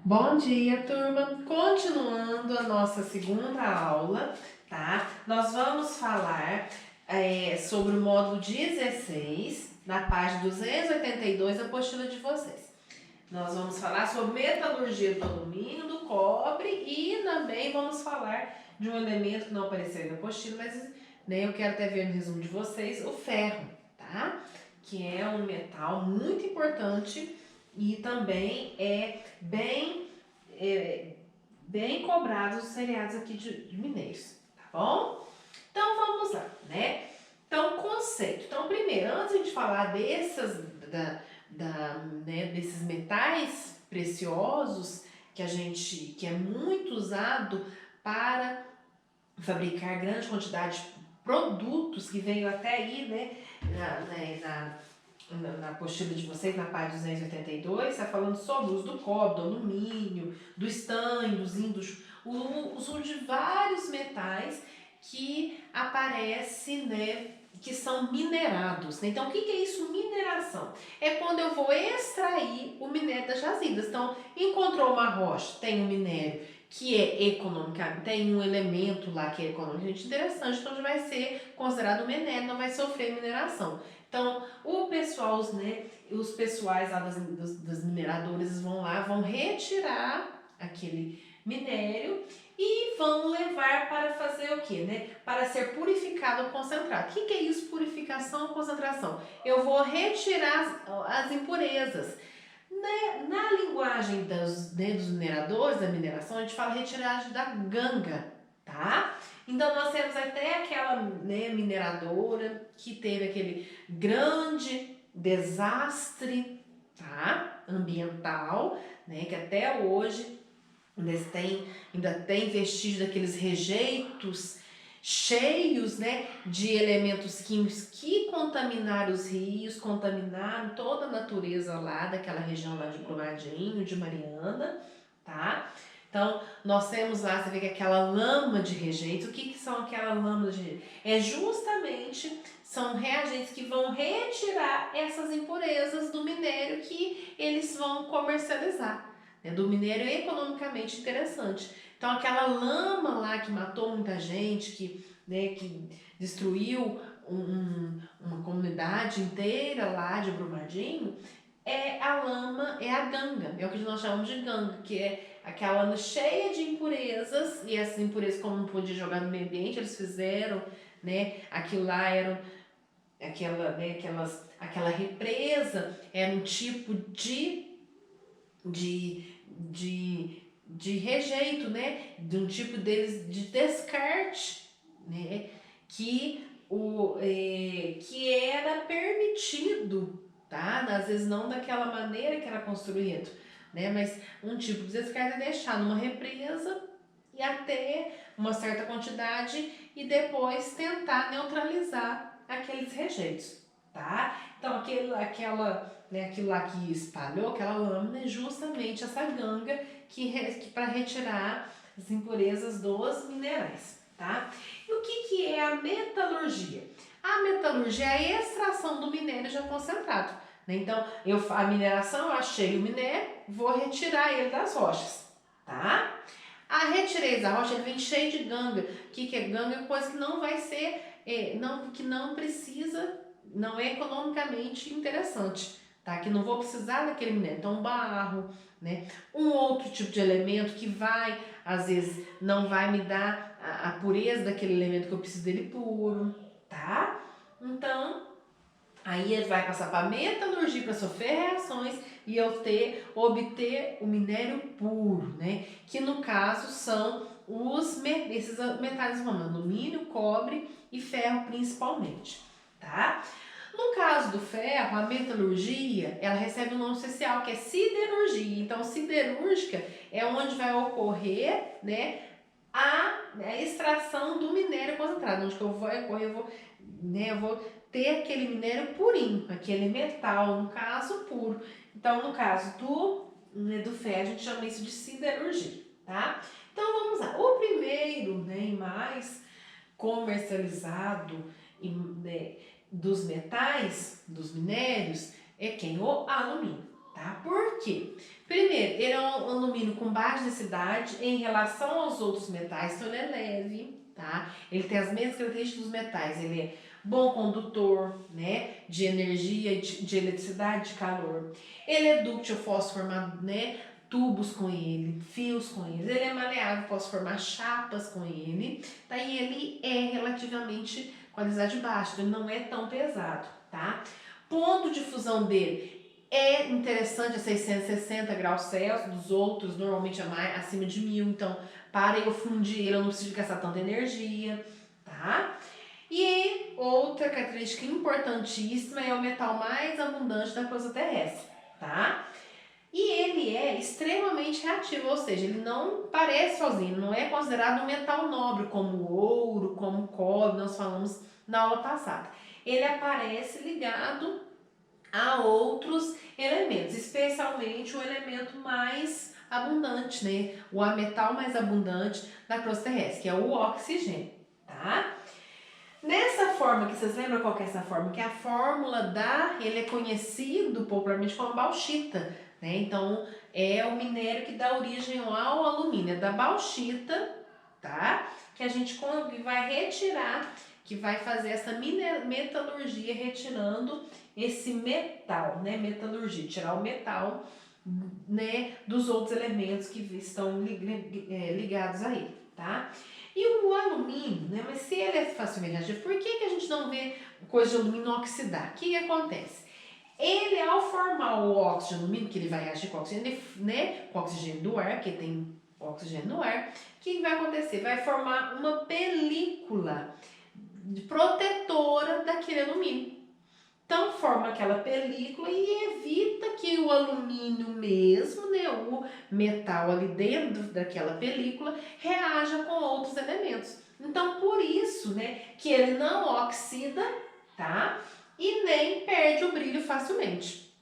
Bom dia, turma! Continuando a nossa segunda aula, tá? Nós vamos falar sobre o módulo 16, na página 282 da apostila de vocês. Nós vamos falar sobre metalurgia do alumínio, do cobre e também vamos falar de um elemento que não apareceu aí na apostila, mas eu quero até ver no resumo de vocês, o ferro, tá? Que é um metal muito importante e também é bem cobrado os seriados aqui de mineiros, tá bom? Então vamos lá, né? Então, conceito. Então, primeiro, antes de falar desses metais preciosos que é muito usado para fabricar grande quantidade de produtos que veio até aí, né, na apostila de vocês, na página 282, está falando sobre o uso do cobre, do alumínio, do estanho, do zinco, o uso de vários metais que aparecem, né, que são minerados. Então, o que é isso, mineração? É quando eu vou extrair o minério das jazidas. Então, encontrou uma rocha, tem um minério que é econômico, tem um elemento lá que é economicamente interessante, então já vai ser considerado minério, não vai sofrer mineração. Então, os pessoais lá das mineradoras vão lá, vão retirar aquele minério e vão levar para fazer o quê, né? Para ser purificado ou concentrado. O que é isso, purificação ou concentração? Eu vou retirar as impurezas. Na linguagem dos mineradores, da mineração, a gente fala retiragem da ganga, tá? Então, nós temos até aquela mineradora que teve aquele grande desastre, tá? Ambiental, né? Que até hoje ainda tem vestígio daqueles rejeitos cheios, né, de elementos químicos que contaminaram os rios, contaminaram toda a natureza lá daquela região lá de Brumadinho, de Mariana, tá? Então, nós temos lá, você vê que aquela lama de rejeitos, o que são aquela lama de rejeitos? São reagentes que vão retirar essas impurezas do minério que eles vão comercializar, né, do minério economicamente interessante. Então, aquela lama lá que matou muita gente, que destruiu uma comunidade inteira lá de Brumadinho, é a lama, é a ganga, é o que nós chamamos de ganga, que é aquela lama cheia de impurezas, e essas impurezas, como não podia jogar no meio ambiente, eles fizeram, né, aquilo lá era aquela represa, era um tipo de rejeito, né? De um tipo deles de descarte, né? Que era permitido, tá? Às vezes não daquela maneira que era construído, né? Mas um tipo de descarte é deixar numa represa e até uma certa quantidade e depois tentar neutralizar aqueles rejeitos, tá? Então aquilo lá que espalhou, aquela lâmina, é justamente essa ganga que para retirar as impurezas dos minerais, tá? E o que é a metalurgia? A metalurgia é a extração do minério já concentrado, né? Então, a mineração, eu achei o minério, vou retirar ele das rochas, tá? A retirei da rocha, ele vem cheio de ganga. O que é ganga? É coisa que não vai ser, que não precisa, não é economicamente interessante, tá? Que não vou precisar daquele minério. Então, barro, né? Um outro tipo de elemento que às vezes, não vai me dar a pureza daquele elemento que eu preciso dele puro, tá? Então, aí ele vai passar para metalurgia para sofrer reações e eu obter o minério puro, né? Que no caso são esses metais romanos, alumínio, cobre e ferro principalmente, tá? No caso do ferro, a metalurgia, ela recebe um nome especial que é siderurgia. Então, siderúrgica é onde vai ocorrer, né, a extração do minério concentrado, onde que eu vou ocorrer, eu vou ter aquele minério purinho, aquele metal, no caso, puro. Então, no caso do ferro, a gente chama isso de siderurgia, tá? Então, vamos lá. O primeiro, e mais comercializado dos metais, dos minérios, é quem? O alumínio, tá? Por quê? Primeiro, ele é um alumínio com baixa densidade em relação aos outros metais, então ele é leve, tá? Ele tem as mesmas características dos metais, ele é bom condutor, né, de energia, de eletricidade, de calor. Ele é dúctil, eu posso formar, né, tubos com ele, fios com ele. Ele é maleável, posso formar chapas com ele. Daí ele é relativamente qualidade baixa, ele não é tão pesado, tá? Ponto de fusão dele é interessante a 660 graus Celsius, dos outros normalmente é mais acima de 1000, então para eu fundir ele eu não preciso gastar tanta energia, tá? E outra característica importantíssima é o metal mais abundante da crosta terrestre, tá? E ele é extremamente reativo, ou seja, ele não parece sozinho, não é considerado um metal nobre como o ouro, como o cobre, nós falamos na aula passada. Ele aparece ligado a outros elementos, especialmente o elemento mais abundante, né? O metal mais abundante da crosta terrestre, que é o oxigênio, tá? Nessa forma, que vocês lembram qual que é essa forma? Que é a fórmula ele é conhecido popularmente como bauxita, né? Então, é o minério que dá origem ao alumínio, é da bauxita, tá? Que a gente vai retirar, que vai fazer essa metalurgia retirando esse metal, né? Metalurgia, tirar o metal, né, dos outros elementos que estão ligados a ele, tá? E o alumínio, né? Mas se ele é facilmente reativo, por que a gente não vê coisa de alumínio oxidar? O que acontece? Ele, ao formar o óxido de alumínio, que ele vai reagir com oxigênio, né? Com oxigênio do ar, que tem oxigênio no ar, o que vai acontecer? Vai formar uma película protetora daquele alumínio. Então forma aquela película e evita que o alumínio mesmo, né, o metal ali dentro daquela película, reaja com outros elementos. Então por isso, né, que ele não oxida, tá? E nem perde o brilho facilmente,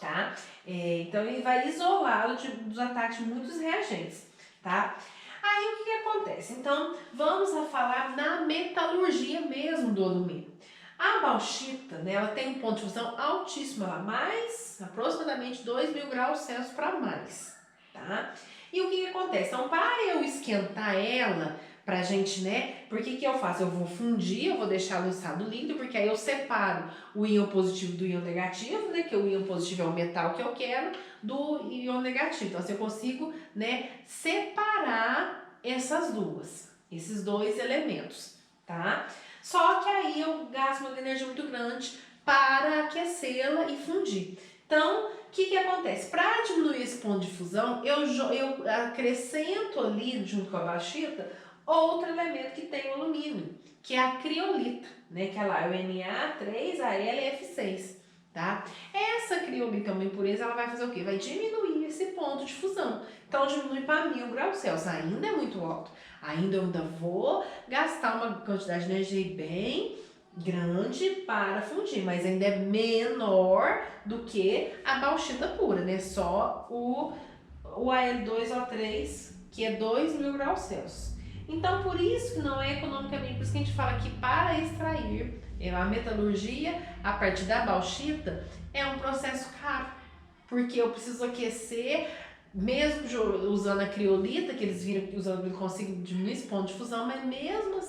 tá? Então ele vai isolá-lo dos ataques de muitos reagentes, tá? Aí o que acontece? Então vamos a falar na metalurgia mesmo do alumínio. A bauxita, né, ela tem um ponto de fusão altíssimo, ela mais aproximadamente 2000 graus Celsius para mais, tá? E o que acontece? Então, para eu esquentar ela, pra gente, né, por que eu faço? Eu vou fundir, eu vou deixar no estado líquido, porque aí eu separo o íon positivo do íon negativo, né, que o íon positivo é o metal que eu quero, do íon negativo. Então, assim, eu consigo, né, separar esses dois elementos, tá? Só que aí eu gasto uma energia muito grande para aquecê-la e fundir. Então, o que acontece? Para diminuir esse ponto de fusão, eu acrescento ali, junto com a bauxita, outro elemento que tem o alumínio, que é a criolita, né? Que é lá, o Na3Alf6, tá? Essa criolita, uma impureza, ela vai fazer o quê? Vai diminuir esse ponto de fusão. Então, diminui para 1000 graus Celsius. Ainda é muito alto. Ainda vou gastar uma quantidade de energia bem grande para fundir, mas ainda é menor do que a bauxita pura, né? Só o Al2O3, que é 2000 graus Celsius. Então, por isso que não é economicamente, por isso que a gente fala que para extrair a metalurgia a partir da bauxita é um processo caro, porque eu preciso aquecer, mesmo usando a criolita, que eles viram que usando ele consegue diminuir esse ponto de fusão, mas mesmo assim